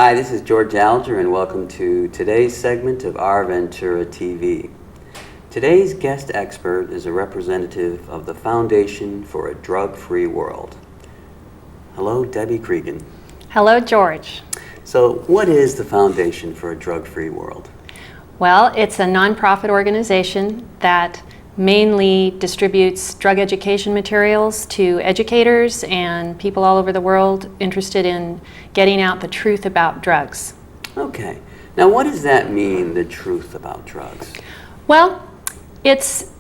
Hi, this is George Alger, and welcome to today's segment of Our Ventura TV. Today's guest expert is a representative of the Foundation for a Drug-Free World. Hello, Debbie Cregan. Hello, George. So, what is the Foundation for a Drug-Free World? Well, it's a nonprofit organization that mainly distributes drug education materials to educators and people all over the world interested in getting out the truth about drugs. Okay. Now, what does that mean, the truth about drugs? Well, it's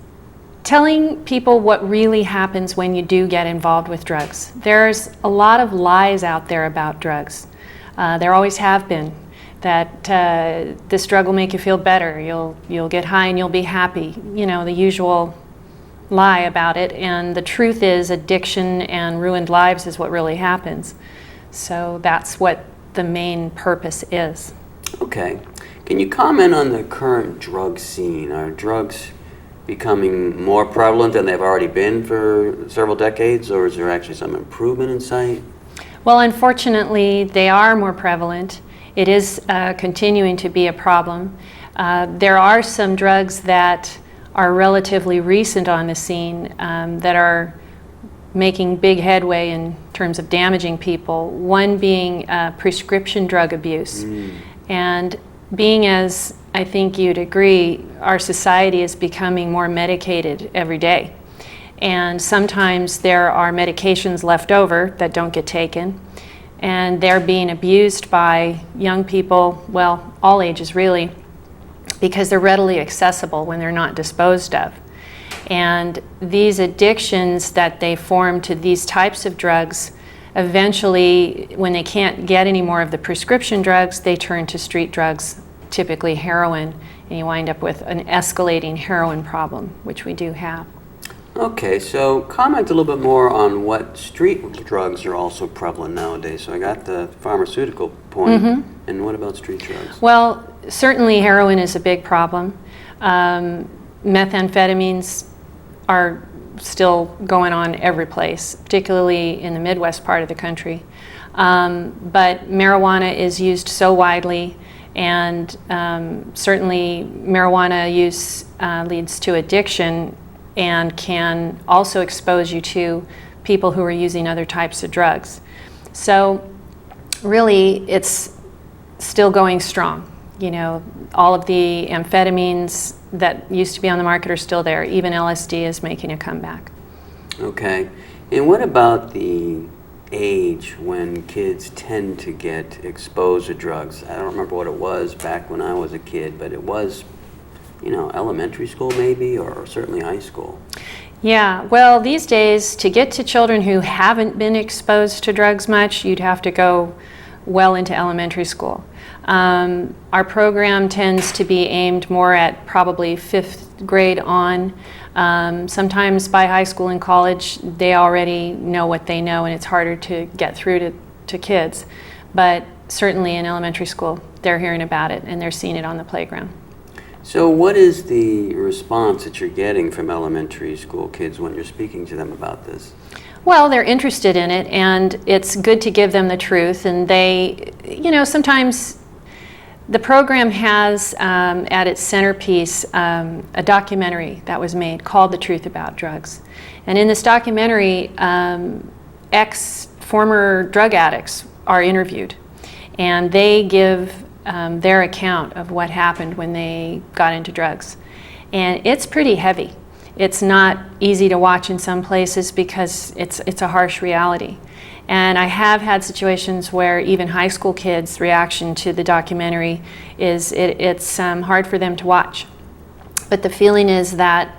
telling people what really happens when you do get involved with drugs. There's a lot of lies out there about drugs. There always have been. That this drug will make you feel better, you'll get high and you'll be happy. You know, the usual lie about it. And the truth is addiction and ruined lives is what really happens. So that's what the main purpose is. Okay. Can you comment on the current drug scene? Are drugs becoming more prevalent than they've already been for several decades, or is there actually some improvement in sight? Well, unfortunately, they are more prevalent. It is continuing to be a problem. There are some drugs that are relatively recent on the scene that are making big headway in terms of damaging people, one being prescription drug abuse. And being, as I think you'd agree, our society is becoming more medicated every day. And sometimes there are medications left over that don't get taken, and they're being abused by young people, well, all ages really, because they're readily accessible when they're not disposed of. And these addictions that they form to these types of drugs, eventually, when they can't get any more of the prescription drugs, they turn to street drugs, typically heroin, and you wind up with an escalating heroin problem, which we do have. Okay, so comment a little bit more on what street drugs are also prevalent nowadays. So I got the pharmaceutical point, and what about street drugs? Well, certainly heroin is a big problem. Methamphetamines are still going on every place, particularly in the Midwest part of the country. But marijuana is used so widely, and certainly marijuana use leads to addiction and can also expose you to people who are using other types of drugs. So really, it's still going strong. You know, all of the amphetamines that used to be on the market are still there. Even LSD is making a comeback. Okay. And what about the age when kids tend to get exposed to drugs? I don't remember what it was back when I was a kid, but it was, you know, elementary school maybe, or certainly high school. Yeah, well, these days, to get to children who haven't been exposed to drugs much, you'd have to go well into elementary school. Our program tends to be aimed more at probably 5th grade on. Sometimes by high school and college, they already know what they know, and it's harder to get through to kids. But certainly in elementary school, they're hearing about it, and they're seeing it on the playground. So what is the response that you're getting from elementary school kids when you're speaking to them about this? Well, they're interested in it, and it's good to give them the truth. And they, you know, sometimes the program has at its centerpiece a documentary that was made called The Truth About Drugs. And in this documentary, former drug addicts are interviewed, and they give their account of what happened when they got into drugs. And it's pretty heavy. It's not easy to watch in some places because it's a harsh reality. And I have had situations where even high school kids' reaction to the documentary is it's hard for them to watch. But the feeling is that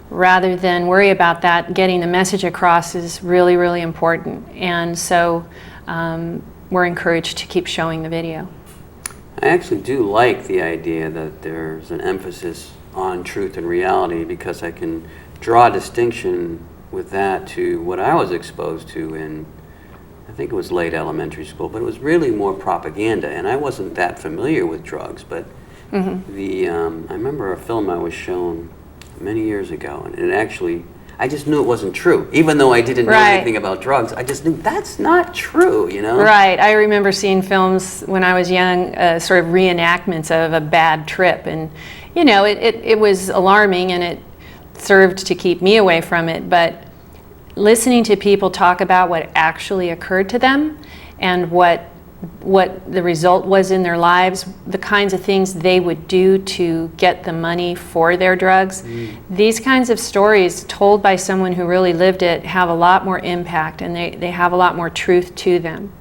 rather than worry about that, getting the message across is really, really important. And so we're encouraged to keep showing the video. I actually do like the idea that there's an emphasis on truth and reality, because I can draw a distinction with that to what I was exposed to in, I think it was late elementary school, but it was really more propaganda, and I wasn't that familiar with drugs, but I remember a film I was shown many years ago, and it actually, I just knew it wasn't true. Even though I didn't know Right. anything about drugs, I just knew that's not true, you know? Right. I remember seeing films when I was young, sort of reenactments of a bad trip. And, you know, it was alarming and it served to keep me away from it. But listening to people talk about what actually occurred to them and what the result was in their lives, the kinds of things they would do to get the money for their drugs. These kinds of stories told by someone who really lived it have a lot more impact, and they have a lot more truth to them.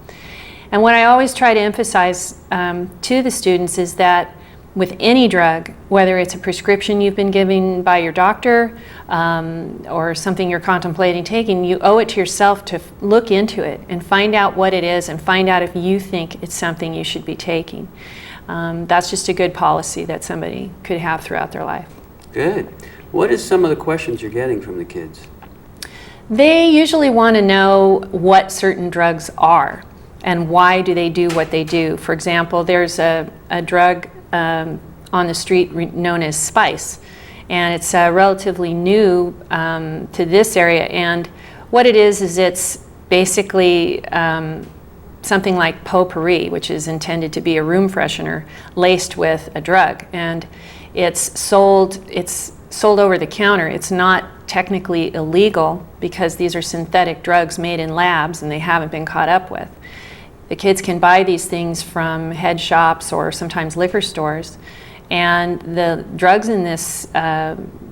And what I always try to emphasize to the students is that with any drug, whether it's a prescription you've been given by your doctor or something you're contemplating taking, you owe it to yourself to look into it and find out what it is and find out if you think it's something you should be taking. That's just a good policy that somebody could have throughout their life. Good. What is some of the questions you're getting from the kids? They usually want to know what certain drugs are and why do they do what they do. For example, there's a drug on the street known as spice, and it's relatively new to this area. And what it is it's basically something like potpourri, which is intended to be a room freshener laced with a drug, and it's sold over the counter. It's not technically illegal because these are synthetic drugs made in labs and they haven't been caught up with. The kids can buy these things from head shops or sometimes liquor stores, and the drugs in this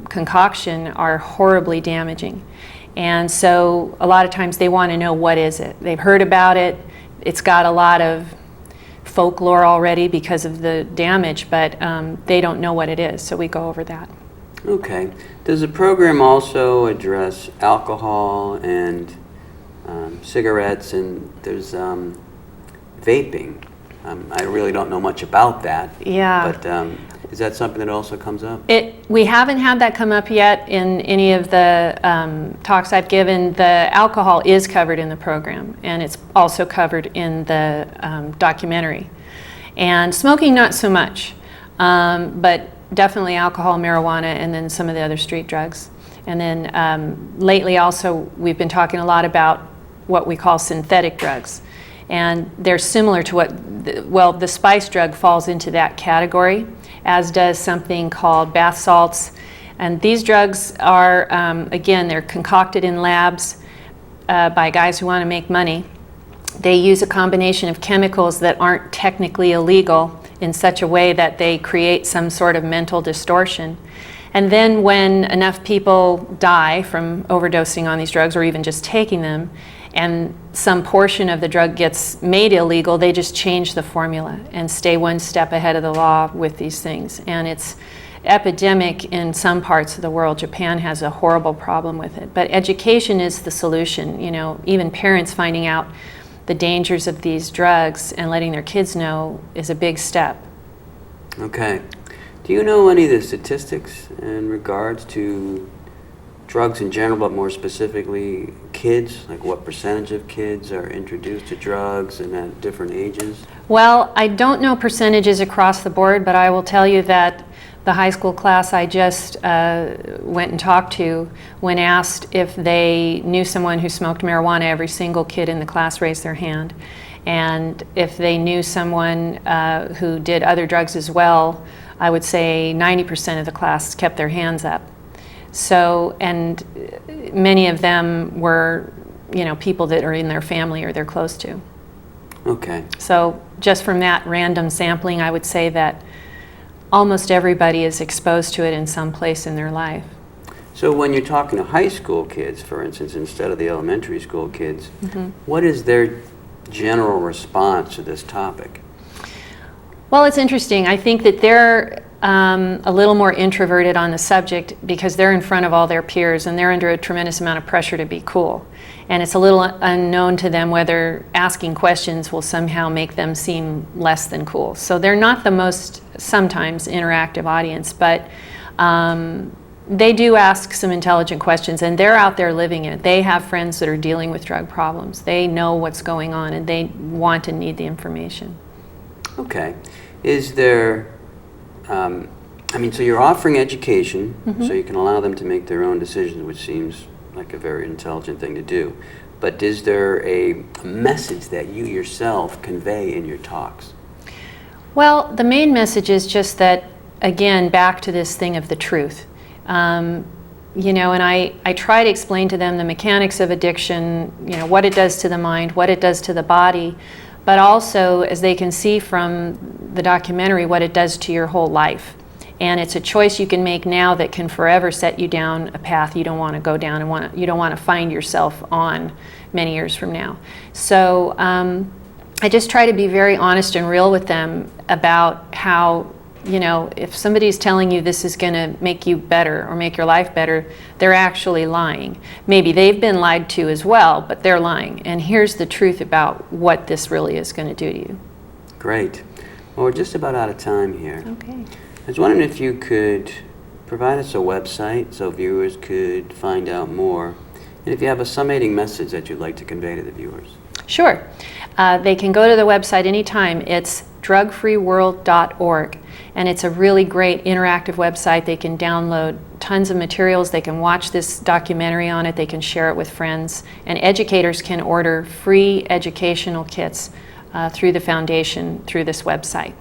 concoction are horribly damaging. And so a lot of times they want to know, what is it? They've heard about it. It's got a lot of folklore already because of the damage, but they don't know what it is, so we go over that. Okay. Does the program also address alcohol and cigarettes, and there's vaping? I really don't know much about that. Yeah. But is that something that also comes up? We haven't had that come up yet in any of the talks I've given. The alcohol is covered in the program, and it's also covered in the documentary. And smoking, not so much, but definitely alcohol, marijuana, and then some of the other street drugs. And then lately also we've been talking a lot about what we call synthetic drugs. And they're similar to the spice drug falls into that category, as does something called bath salts. And these drugs are, again, they're concocted in labs by guys who want to make money. They use a combination of chemicals that aren't technically illegal in such a way that they create some sort of mental distortion. And then when enough people die from overdosing on these drugs or even just taking them, and some portion of the drug gets made illegal, they just change the formula and stay one step ahead of the law with these things. And it's epidemic in some parts of the world. Japan has a horrible problem with it. But education is the solution. You know, even parents finding out the dangers of these drugs and letting their kids know is a big step. Okay. Do you know any of the statistics in regards to drugs in general, but more specifically kids? Like what percentage of kids are introduced to drugs and at different ages? Well, I don't know percentages across the board, but I will tell you that the high school class I just went and talked to, when asked if they knew someone who smoked marijuana, every single kid in the class raised their hand. And if they knew someone who did other drugs as well, I would say 90% of the class kept their hands up. So, and many of them were, you know, people that are in their family or they're close to. Okay. So just from that random sampling, I would say that almost everybody is exposed to it in some place in their life. So when you're talking to high school kids, for instance, instead of the elementary school kids, what is their general response to this topic? Well, it's interesting. I think that they're a little more introverted on the subject because they're in front of all their peers and they're under a tremendous amount of pressure to be cool. And it's a little unknown to them whether asking questions will somehow make them seem less than cool. So they're not the most, sometimes, interactive audience, but they do ask some intelligent questions, and they're out there living it. They have friends that are dealing with drug problems. They know what's going on, and they want and need the information. Okay. Is there I mean, so you're offering education, so you can allow them to make their own decisions, which seems like a very intelligent thing to do. But is there a message that you yourself convey in your talks? Well, the main message is just that, again, back to this thing of the truth. You know, and I try to explain to them the mechanics of addiction, you know, what it does to the mind, what it does to the body, but also, as they can see from the documentary, what it does to your whole life. And it's a choice you can make now that can forever set you down a path you don't want to go down and you don't want to find yourself on many years from now. So I just try to be very honest and real with them about how, you know, if somebody's telling you this is going to make you better or make your life better, they're actually lying. Maybe they've been lied to as well, but they're lying. And here's the truth about what this really is going to do to you. Great. Well, we're just about out of time here. Okay. I was wondering if you could provide us a website so viewers could find out more, and if you have a summating message that you'd like to convey to the viewers. Sure. They can go to the website anytime. It's drugfreeworld.org, and it's a really great interactive website. They can download tons of materials. They can watch this documentary on it. They can share it with friends, and educators can order free educational kits through the foundation through this website.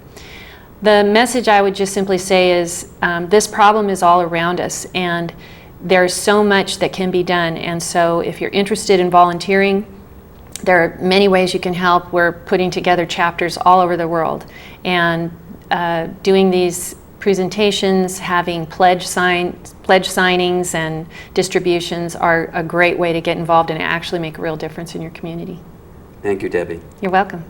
The message I would just simply say is this problem is all around us, and there's so much that can be done. And so if you're interested in volunteering, there are many ways you can help. We're putting together chapters all over the world, and doing these presentations, having pledge signings and distributions are a great way to get involved and actually make a real difference in your community. Thank you, Debbie. You're welcome.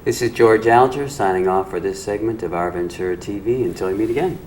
This is George Alger signing off for this segment of Our Ventura TV. Until we meet again.